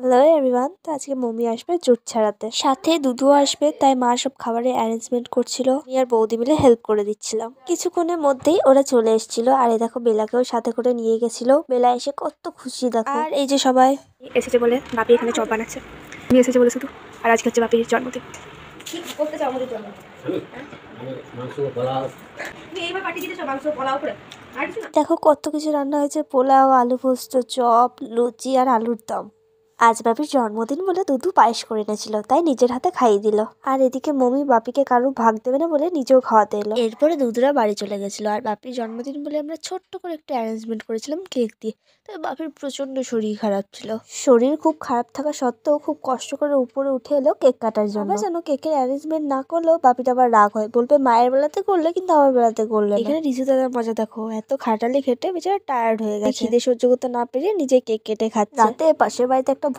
Hello everyone, তো আজকে mummy আসবে জুট ছাড়াতে, সাথে দুধুও আসবে। তাই মা সব খাবারের অ্যারেঞ্জমেন্ট করছিল, আমি আর বৌদি মিলে হেল্প করে দিচ্ছিলাম। কিছুক্ষণের মধ্যেই ওরা চলে এসেছিল, আর এই দেখো বেলাকেও সাথে করে নিয়ে গেছিল। বেলা এসে কত খুশি দেখো। আর এই যে সবাই এসেছে বলে বাপি এখানে চপ বানাচ্ছে, আমি এসেছে বলে শুধু। আর আজকে হচ্ছে বাপির জন্মদিন। কি করতে চাও আমাদের জন্য? দেখো কত কিছু রান্না হয়েছে, পোলাও, আলু পোস্ত, চপ, লুচি আর আলুর দম। আজ বাপির জন্মদিন বলে দুধু পায়েস করে এনেছিল, তাই নিজের হাতে খাইয়ে দিল। আর এদিকে মমি বাপিকে কারো ভাগ দেবে না বলে নিজেও খাওয়াতে এলো। এরপরে দুধুরা বাড়ি চলে গেছিল। আর বাপির জন্মদিন বলে আমরা ছোট্ট করে একটা অ্যারেঞ্জমেন্ট করেছিলাম কেক দিয়ে। তবে বাপির প্রচন্ড শরীর খারাপ ছিল। শরীর খুব খারাপ থাকা সত্ত্বেও খুব কষ্ট করে উপরে উঠে এলো কেক কাটার জন্য। যেন কেকের অ্যারেঞ্জমেন্ট না করলেও বাপিটা আবার রাগ হয়, বলবে মায়ের বেলাতে করলে কিন্তু আমার বেলাতে করলে। এখানে রিজু দাদার মজা দেখো, এত খাটালি খেটে বেচারা টায়ার্ড হয়ে গেছে, খিদে সহ্য করতে না পেরে নিজে কেক কেটে খাচ্ছে। রাতে পাশের বাড়িতে একটা